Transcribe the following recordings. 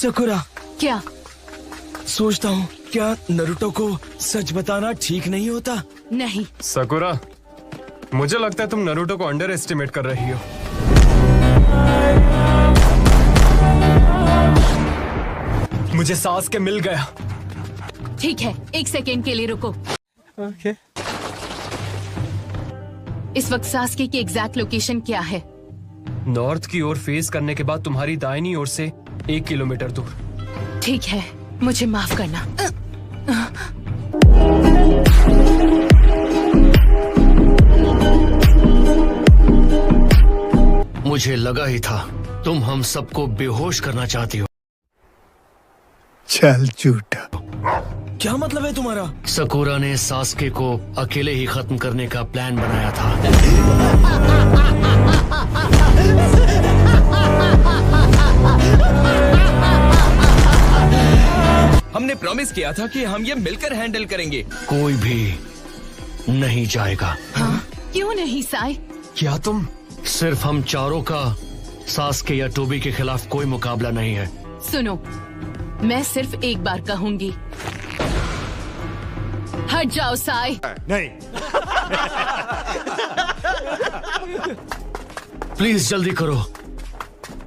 Sakura, क्या? सोचता हूँ क्या नरुटो को सच बताना ठीक नहीं होता? नहीं। सकुरा, मुझे लगता है तुम नरुटो को अंडर एस्टिमेट कर रही हो। मुझे सास्के मिल गया। ठीक है, 1 सेकेंड के लिए रुको। ओके। इस वक्त सास्के की एग्जैक्ट लोकेशन क्या है? नॉर्थ की ओर फेस करने के बाद तुम्हारी दाहिनी ओर से 1 किलोमीटर दूर। ठीक है, मुझे माफ करना। मुझे लगा ही था तुम हम सबको बेहोश करना चाहती हो। चल झूठा। क्या मतलब है तुम्हारा? सकुरा ने सास्के को अकेले ही खत्म करने का प्लान बनाया था। हमने प्रॉमिस किया था कि हम ये मिलकर हैंडल करेंगे। कोई भी नहीं जाएगा। हाँ? क्यों नहीं साई? क्या तुम? सिर्फ हम चारों का सास्के या टोबी के खिलाफ कोई मुकाबला नहीं है। सुनो, मैं सिर्फ एक बार कहूंगी, हट जाओ साई। नहीं। प्लीज जल्दी करो,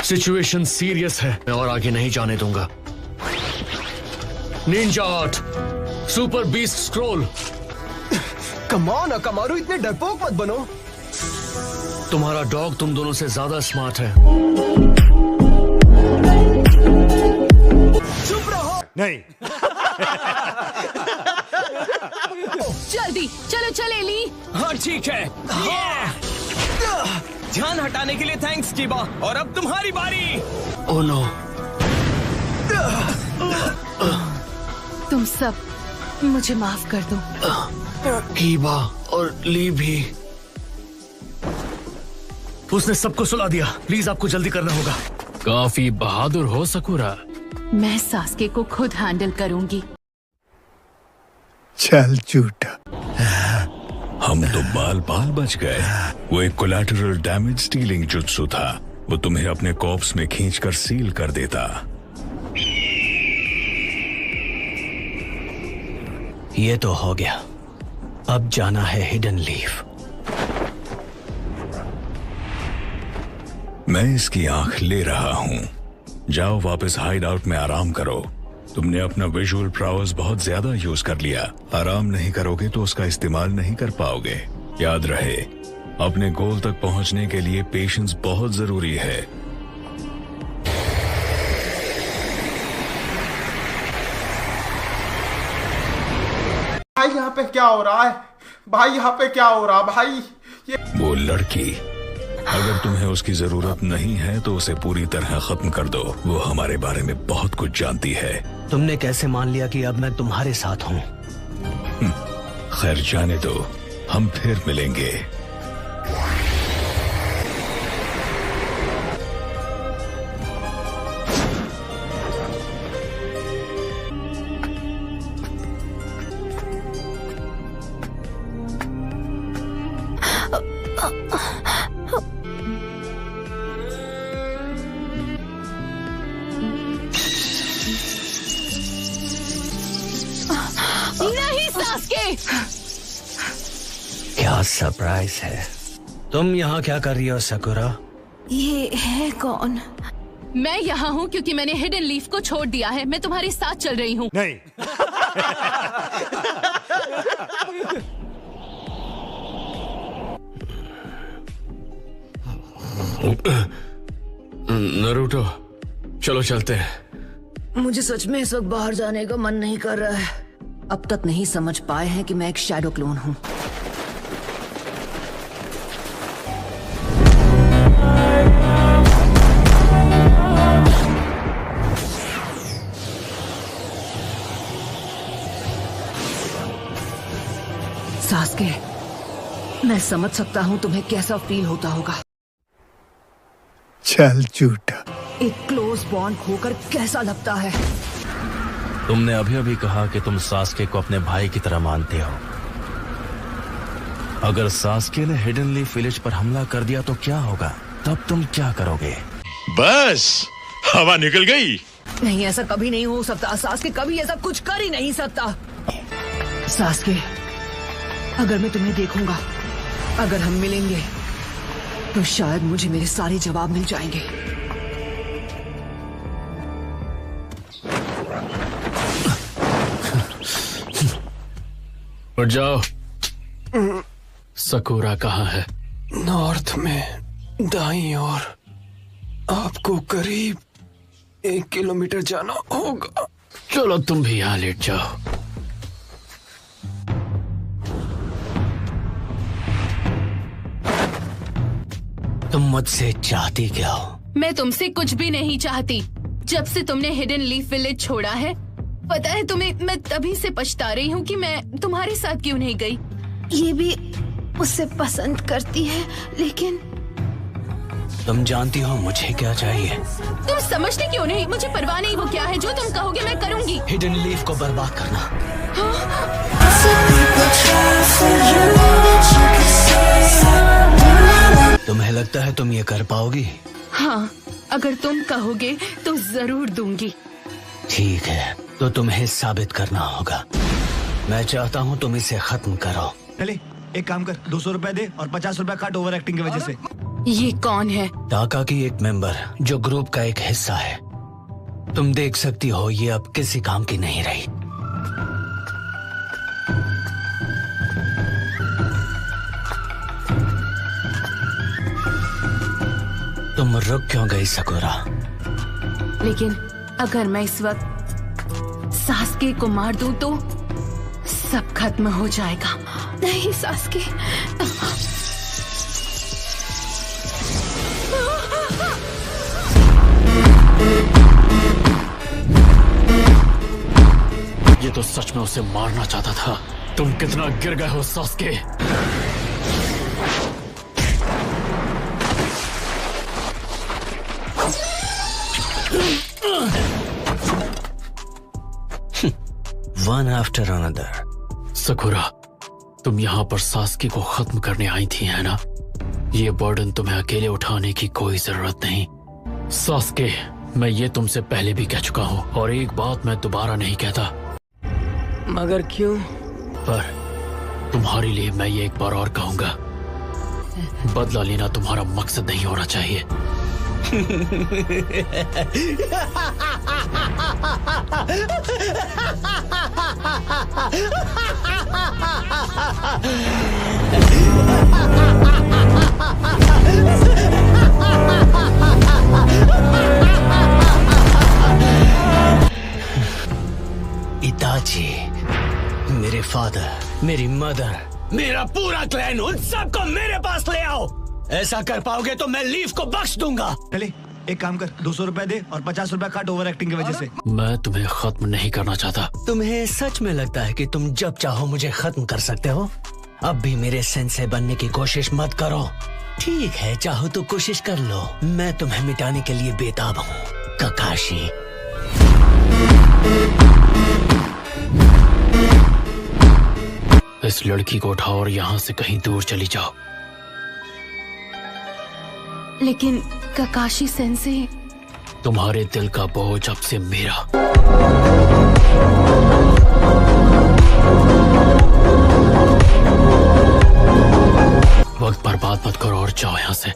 सिचुएशन सीरियस है। मैं और आगे नहीं जाने दूंगा। Ninja art, super beast scroll. Come on Akamaru, इतने डरपोक मत बनो। तुम्हारा डॉग तुम दोनों से ज्यादा स्मार्ट है। चुप रहो। नहीं। जल्दी चलो, चले ली। हाँ ठीक है। ध्यान हटाने के लिए थैंक्स कीबा। और अब तुम्हारी बारी। Oh no. तुम सब मुझे माफ कर दो। कीबा और ली भी। उसने सबको सुला दिया। प्लीज आपको जल्दी करना होगा। काफी बहादुर हो सकुरा। मैं सास्के को खुद हैंडल करूंगी। चल झूठा। हम तो बाल बाल बच गए। वो एक कोलैटरल डैमेज स्टीलिंग जुत्सु था। वो तुम्हें अपने कॉर्प्स में खींचकर सील कर देता। ये तो हो गया। अब जाना है हिडन लीफ। मैं इसकी आंख ले रहा हूँ। जाओ वापस हाइड आउट में आराम करो। तुमने अपना विजुअल प्राउस बहुत ज्यादा यूज कर लिया। आराम नहीं करोगे तो उसका इस्तेमाल नहीं कर पाओगे। याद रहे, अपने गोल तक पहुंचने के लिए पेशेंस बहुत जरूरी है। भाई यहाँ पे क्या हो रहा है? भाई यहाँ पे क्या हो रहा भाई? वो लड़की, अगर तुम्हें उसकी जरूरत नहीं है तो उसे पूरी तरह खत्म कर दो। वो हमारे बारे में बहुत कुछ जानती है। तुमने कैसे मान लिया कि अब मैं तुम्हारे साथ हूँ? खैर जाने दो, हम फिर मिलेंगे। नहीं सास्के! क्या सरप्राइज है। तुम यहाँ क्या कर रही हो सकुरा? ये है कौन? मैं यहाँ हूँ क्योंकि मैंने हिडन लीफ को छोड़ दिया है। मैं तुम्हारे साथ चल रही हूँ। नहीं। नरूटो, चलो चलते हैं। मुझे सच में इस वक्त बाहर जाने का मन नहीं कर रहा है। अब तक नहीं समझ पाए हैं कि मैं एक शैडो क्लोन हूँ। सास्के, मैं समझ सकता हूँ तुम्हें कैसा फील होता होगा। चल झूठा। एक क्लोज बॉन्ड खोकर कैसा लगता है। तुमने अभी अभी कहा कि तुम सास्के को अपने भाई की तरह मानते हो। अगर सास्के ने हिडन लीफ विलेज पर हमला कर दिया तो क्या होगा? तब तुम क्या करोगे? बस हवा निकल गई। नहीं, ऐसा कभी नहीं हो सकता। सास्के कभी ऐसा कुछ कर ही नहीं सकता। सास्के, अगर मैं तुम्हें देखूंगा, अगर हम मिलेंगे, तो शायद मुझे मेरे सारे जवाब मिल जाएंगे। उठ जाओ। सकूरा कहाँ है? नॉर्थ में दाईं ओर। आपको करीब 1 किलोमीटर जाना होगा। चलो तुम भी यहाँ लेट जाओ। तुम मुझसे चाहती क्या हो? मैं तुमसे कुछ भी नहीं चाहती। जब से तुमने हिडन लीफ विलेज छोड़ा है, पता है तुम्हें, मैं तभी से पछता रही हूँ कि मैं तुम्हारे साथ क्यों नहीं गई। ये भी उससे पसंद करती है, लेकिन तुम जानती हो मुझे क्या चाहिए? तुम समझते क्यों नहीं? मुझे परवाह नहीं वो क्या है। जो तुम कहोगे मैं करूँगी। हिडन लीफ को बर्बाद करना। तुम्हें लगता है तुम ये कर पाओगी? हाँ, अगर तुम कहोगे तो जरूर दूंगी। ठीक है, तो तुम्हें साबित करना होगा। मैं चाहता हूँ तुम इसे खत्म करो। चले, एक काम कर, 200 रुपए दे और 50 रुपए काट ओवर एक्टिंग की वजह से। ये कौन है? टाका की एक मेंबर जो ग्रुप का एक हिस्सा है। तुम देख सकती हो ये अब किसी काम की नहीं रही। तुम रुक क्यों गई सकूरा? लेकिन अगर मैं इस वक्त सास्के को मार दूं तो सब खत्म हो जाएगा। नहीं सास्के, ये तो सच में उसे मारना चाहता था। तुम कितना गिर गए हो सास्के। One after another. सकूरा, तुम यहाँ पर सास्के को खत्म करने आई थी, है ना? ये बर्डन तुम्हें अकेले उठाने की कोई जरूरत नहीं। सास्के, मैं ये तुमसे पहले भी कह चुका हूँ और एक बात मैं दोबारा नहीं कहता। मगर क्यों? पर तुम्हारे लिए मैं ये एक बार और कहूंगा, बदला लेना तुम्हारा मकसद नहीं होना चाहिए। इताची, मेरे फादर, मेरी मदर, मेरा पूरा क्लैन, उन सबको मेरे पास ले आओ। ऐसा कर पाओगे तो मैं लीफ को बख्श दूंगा। चले, एक काम कर, 200 रुपए दे और 50 रुपए काट ओवर एक्टिंग की वजह से। मैं तुम्हें खत्म नहीं करना चाहता। तुम्हें सच में लगता है कि तुम जब चाहो मुझे खत्म कर सकते हो? अब भी मेरे सेंसे बनने की कोशिश मत करो। ठीक है, चाहो तो कोशिश कर लो। मैं तुम्हें मिटाने के लिए बेताब हूँ, ककाशी। इस लड़की को उठाओ और यहाँ से कहीं दूर चली जाओ। लेकिन ककाशी सेंसे, तुम्हारे दिल का बोझ अब से मेरा। वक्त बर्बाद मत करो और जाओ यहाँ से।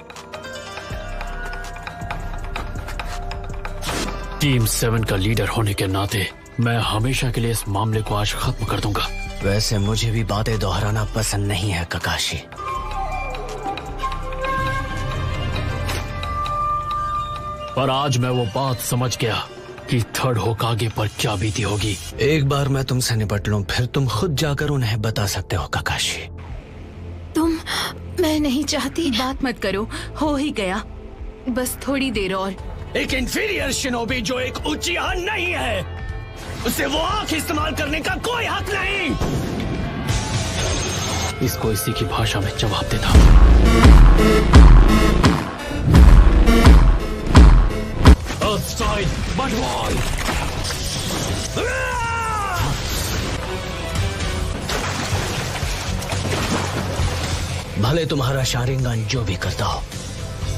टीम 7 का लीडर होने के नाते मैं हमेशा के लिए इस मामले को आज खत्म कर दूंगा। वैसे मुझे भी बातें दोहराना पसंद नहीं है ककाशी। पर आज मैं वो बात समझ गया कि थर्ड होकागे पर क्या बीती होगी। एक बार मैं तुमसे निपट लूं, फिर तुम खुद जाकर उन्हें बता सकते हो ककाशी। मैं नहीं चाहती। बात मत करो, हो ही गया, बस थोड़ी देर और। एक इंफीरियर शिनोबी जो एक उचिहा नहीं है, उसे वो आंख इस्तेमाल करने का कोई हक नहीं। इसको इसी की भाषा में जवाब देता। Outside, but wall. भले तुम्हारा शारिंगान जो भी करता हो,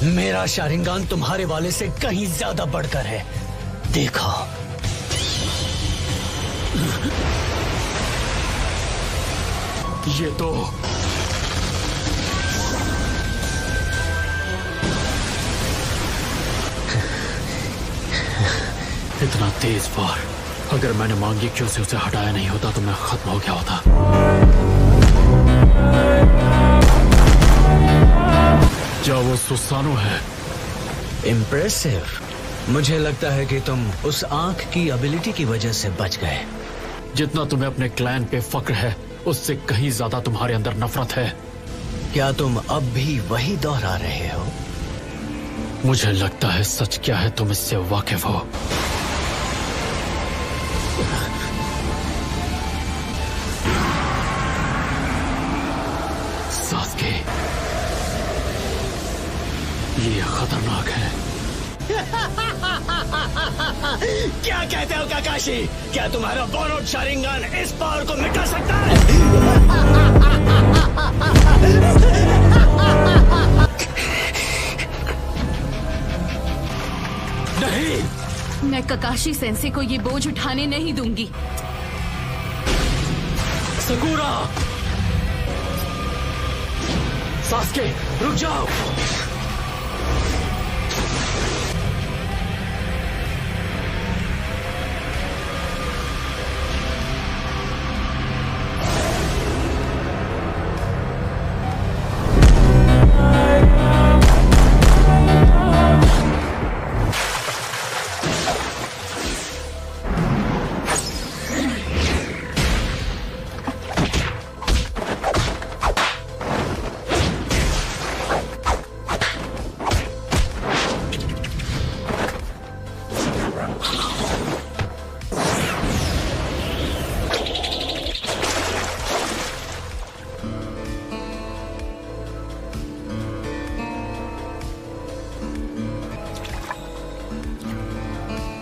मेरा शारिंगान तुम्हारे वाले से कहीं ज्यादा बढ़कर है। देखो। ये तो इतना तेज वार, अगर मैंने मांगी क्यों से उसे हटाया नहीं होता तो मैं खत्म हो गया होता। क्या वो सुसानो है? इम्प्रेसिव। मुझे लगता है कि तुम उस आंख की एबिलिटी की वजह से बच गए। जितना तुम्हें अपने क्लैन पे फक्र है उससे कहीं ज्यादा तुम्हारे अंदर नफरत है। क्या तुम अब भी वही दोहरा रहे हो? मुझे लगता है सच क्या है तुम इससे वाकिफ हो। सास्के, ये खतरनाक है। क्या कहते हो काकाशी? क्या तुम्हारा बोरोड शारिंगन इस पावर को मिटा सकता है? नहीं, मैं ककाशी सेंसे को ये बोझ उठाने नहीं दूंगी। सकुरा! सास्के, रुक जाओ।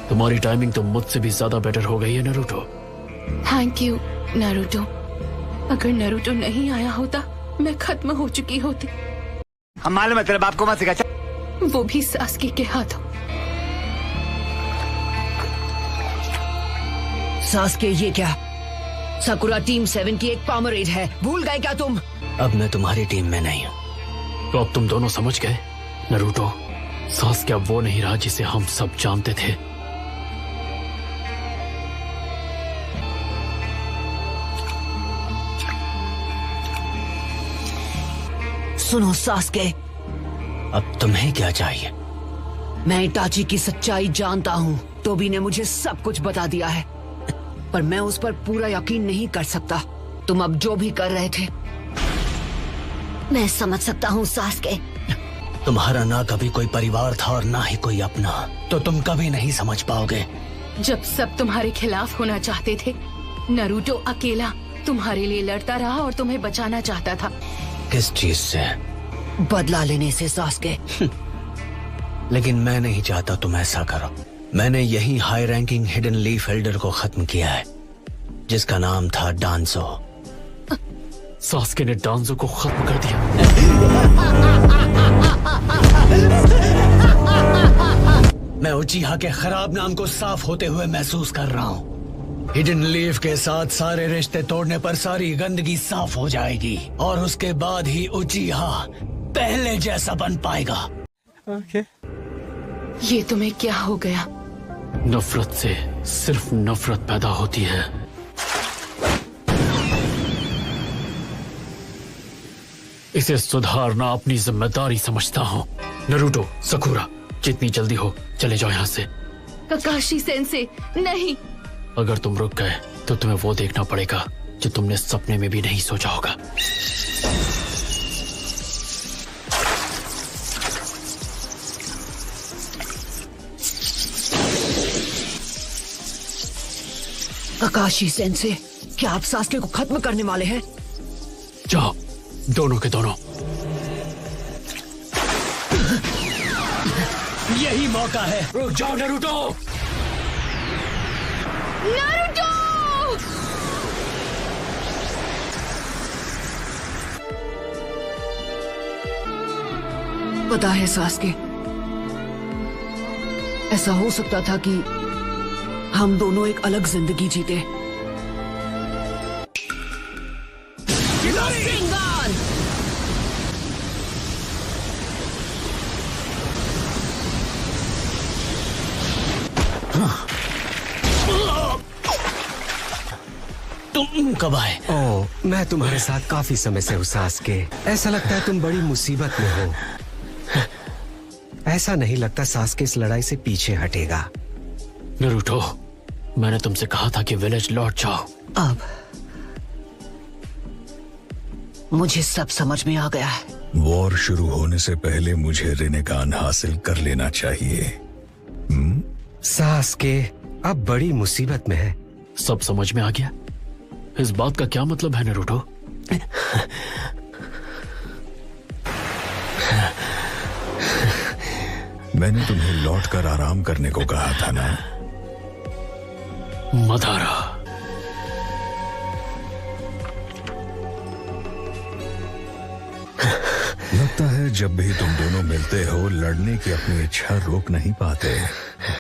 तुम्हारी टाइमिंग तो मुझसे भी ज्यादा बेटर हो गई है नरूटो। Thank you Naruto. अगर नारुतो नहीं आया होता मैं खत्म हो चुकी होती। हम मालूम है तेरे बाप को मत सिखा। वो भी सास्के के हाथों। सास्के, ये क्या? साकुरा टीम 7 की एक पामरेड है, भूल गए क्या तुम? अब मैं तुम्हारी टीम में नहीं हूँ। तो अब तुम दोनों समझ गए नरूटो, सास्के अब वो नहीं रहा जिसे हम सब जानते थे। सुनो सास्के, अब तुम्हें क्या चाहिए? मैं इटाची की सच्चाई जानता हूँ। टोबी ने मुझे सब कुछ बता दिया है, पर मैं उस पर पूरा यकीन नहीं कर सकता। तुम अब जो भी कर रहे थे मैं समझ सकता हूँ सास्के। तुम्हारा ना कभी कोई परिवार था और ना ही कोई अपना, तो तुम कभी नहीं समझ पाओगे। जब सब तुम्हारे खिलाफ होना चाहते थे, नारुतो अकेला तुम्हारे लिए लड़ता रहा और तुम्हें बचाना चाहता था। किस चीज से? बदला लेने से सास्के। लेकिन मैं नहीं चाहता तुम ऐसा करो। मैंने यही high ranking hidden leaf Elder को खत्म किया है, जिसका नाम था डांसो। सास्के ने डांसो को खत्म कर दिया। मैं उचिहा के खराब नाम को साफ होते हुए महसूस कर रहा हूँ। हिडन लीफ के साथ सारे रिश्ते तोड़ने पर सारी गंदगी साफ हो जाएगी और उसके बाद ही उचिहा पहले जैसा बन पाएगा। ये तुम्हें क्या हो गया? नफरत से सिर्फ नफरत पैदा होती है। इसे सुधारना अपनी जिम्मेदारी समझता हूँ। नारुतो, सकुरा, जितनी जल्दी हो चले जाओ यहाँ से। ककाशी सेंसे, नहीं। अगर तुम रुक गए तो तुम्हें वो देखना पड़ेगा जो तुमने सपने में भी नहीं सोचा होगा। ककाशी सेंसे, क्या आप सास्के को खत्म करने वाले हैं? जाओ, दोनों के दोनों। यही मौका है। रुक जाओ नारुतो। नारुतो! पता है सास्के, ऐसा हो सकता था कि हम दोनों एक अलग जिंदगी जीते, तुम कब आए? ओह, मैं तुम्हारे साथ काफी समय से हूँ सास्के। ऐसा लगता है तुम बड़ी मुसीबत में हो। ऐसा नहीं लगता सास्के इस लड़ाई से पीछे हटेगा। नरूटो, मैंने तुमसे कहा था कि विलेज लौट जाओ। अब मुझे सब समझ में आ गया है। वॉर शुरू होने से पहले मुझे रिनेगान हासिल कर लेना चाहिए। सास्के अब बड़ी मुसीबत में है। सब समझ में आ गया। इस बात का क्या मतलब है नरूटो? मैंने तुम्हें लौटकर आराम करने को कहा था ना। मदारा, लगता है जब भी तुम दोनों मिलते हो लड़ने की अपनी इच्छा रोक नहीं पाते।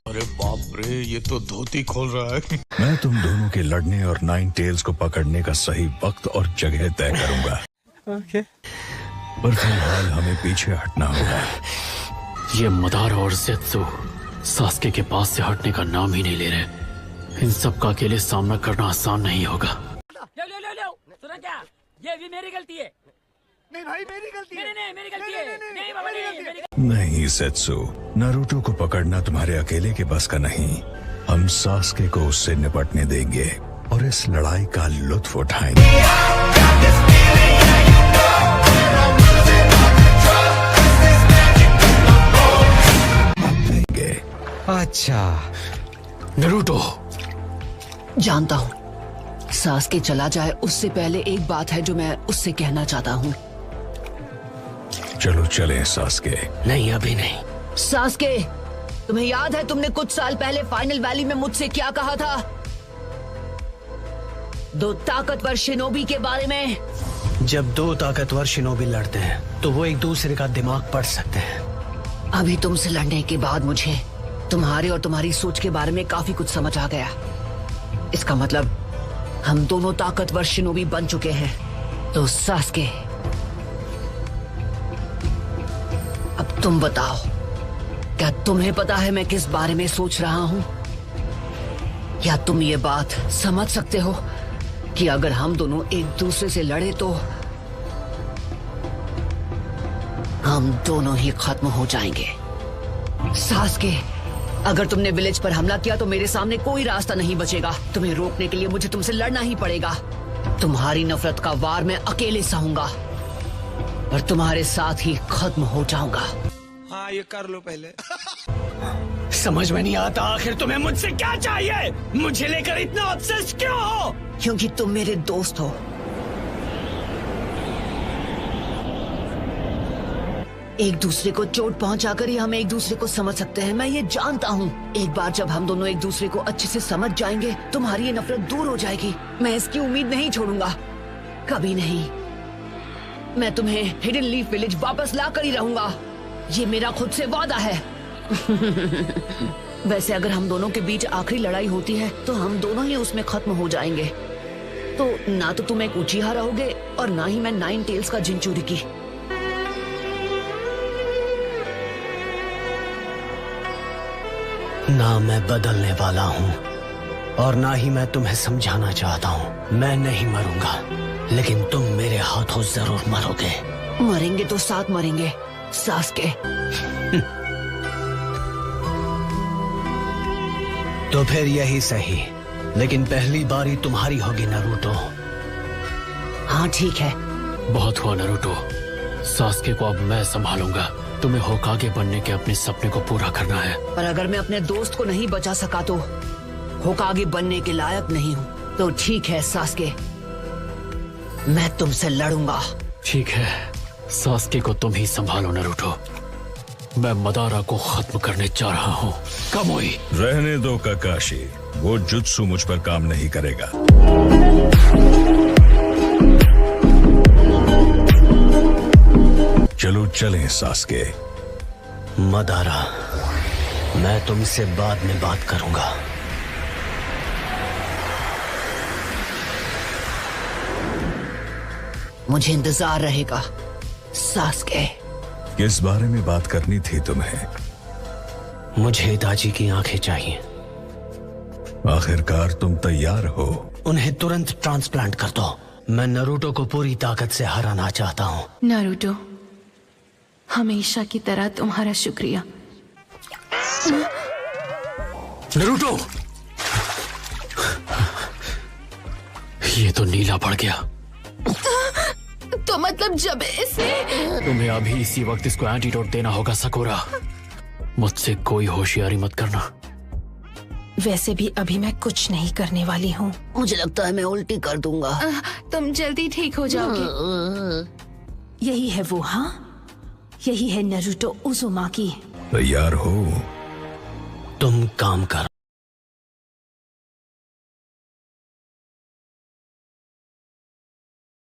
अरे बाप रे, ये तो धोती खोल रहा है। मैं तुम दोनों के लड़ने और नाइन टेल्स को पकड़ने का सही वक्त और जगह तय करूंगा। पर फिलहाल हमें पीछे हटना होगा। ये मदारा और ज़ेत्सु सास्के के पास से हटने का नाम ही नहीं ले रहे। इन सब का अकेले सामना करना आसान नहीं होगा। सुना क्या? ये भी मेरी गलती है। नहीं भाई, मेरी गलती है। नहीं, मेरी गलती है। नहीं बाबा, नहीं। नहीं ज़ेत्सु, नारुतो को पकड़ना तुम्हारे अकेले के बस का नहीं। हम सास्के को उससे निपटने देंगे और इस लड़ाई का लुत्फ उठाएंगे। अच्छा नरूटो, जानता हूँ सास्के चला जाए उससे पहले एक बात है जो मैं उससे कहना चाहता हूँ। चलो चलें सास्के। नहीं, अभी नहीं। सास्के, तुम्हें याद है तुमने कुछ साल पहले फाइनल वैली में मुझसे क्या कहा था? 2 ताकतवर शिनोबी के बारे में। जब 2 ताकतवर शिनोबी लड़ते हैं तो वो एक दूसरे का दिमाग पढ़ सकते हैं। अभी तुमसे लड़ने के बाद मुझे तुम्हारे और तुम्हारी सोच के बारे में काफी कुछ समझ आ गया। इसका मतलब हम दोनों ताकतवर शिनोबी बन चुके हैं। तो सास्के, अब तुम बताओ, क्या तुम्हें पता है मैं किस बारे में सोच रहा हूं? या तुम ये बात समझ सकते हो कि अगर हम दोनों एक दूसरे से लड़े तो हम दोनों ही खत्म हो जाएंगे। सास्के, अगर तुमने विलेज पर हमला किया तो मेरे सामने कोई रास्ता नहीं बचेगा। तुम्हें रोकने के लिए मुझे तुमसे लड़ना ही पड़ेगा। तुम्हारी नफरत का वार मैं अकेले सहूंगा और तुम्हारे साथ ही खत्म हो जाऊंगा। हाँ, ये कर लो पहले। समझ में नहीं आता आखिर तुम्हें मुझसे क्या चाहिए? मुझे लेकर इतना ऑब्सेस्ड क्यों हो? क्योंकि तुम मेरे दोस्त हो। एक दूसरे को चोट पहुंचाकर ही हम एक दूसरे को समझ सकते हैं। मैं ये जानता हूँ एक बार जब हम दोनों एक दूसरे को अच्छे से समझ जाएंगे तुम्हारी ये नफरत दूर हो जाएगी। मैं इसकी उम्मीद नहीं छोड़ूंगा, कभी नहीं। मैं तुम्हें हिडन लीफ विलेज वापस ला कर ही रहूंगा, ये मेरा खुद से वादा है। वैसे अगर हम दोनों के बीच आखिरी लड़ाई होती है तो हम दोनों ही उसमें खत्म हो जाएंगे। तो ना तो तुम एक उचीहा रहोगे और ना ही मैं 9 टेल्स का जिंचुरिकी। ना मैं बदलने वाला हूँ और ना ही मैं तुम्हें समझाना चाहता हूँ। मैं नहीं मरूंगा, लेकिन तुम मेरे हाथों जरूर मरोगे। मरेंगे तो साथ मरेंगे सास्के। तो फिर यही सही, लेकिन पहली बारी तुम्हारी होगी नरूटो। हाँ ठीक है। बहुत हुआ नरूटो, सास्के को अब मैं संभालूंगा। तुम्हें होकागे बनने के अपने सपने को पूरा करना है। पर अगर मैं अपने दोस्त को नहीं बचा सका तो होकागे बनने के लायक नहीं हूँ। तो ठीक है सास्के, मैं तुमसे लड़ूंगा। ठीक है, सास्के को तुम ही संभालो नरूटो। मैं मदारा को खत्म करने जा रहा हूँ। कमोई, रहने दो काकाशी, वो जुत्सु मुझ पर काम नहीं करेगा। चलो चलें सास्के। मदारा, मैं तुमसे बाद में बात करूंगा। मुझे इंतजार रहेगा सास्के। किस बारे में बात करनी थी तुम्हें? मुझे हिताची की आंखें चाहिए। आखिरकार तुम तैयार हो। उन्हें तुरंत ट्रांसप्लांट कर दो। मैं नरूटो को पूरी ताकत से हराना चाहता हूँ। नारुतो, हमेशा की तरह तुम्हारा शुक्रिया। नरूटो, ये तो नीला पड़ गया। तो मतलब जब इसे तुम्हें अभी इसी वक्त इसको एंटीडोट देना होगा सकुरा। मुझसे कोई होशियारी मत करना। वैसे भी अभी मैं कुछ नहीं करने वाली हूँ। मुझे लगता है मैं उल्टी कर दूंगा। तुम जल्दी ठीक हो जाओगे। यही है वो, हाँ, यही है नरूटो उज़ुमाकी। तैयार हो? तुम काम कर।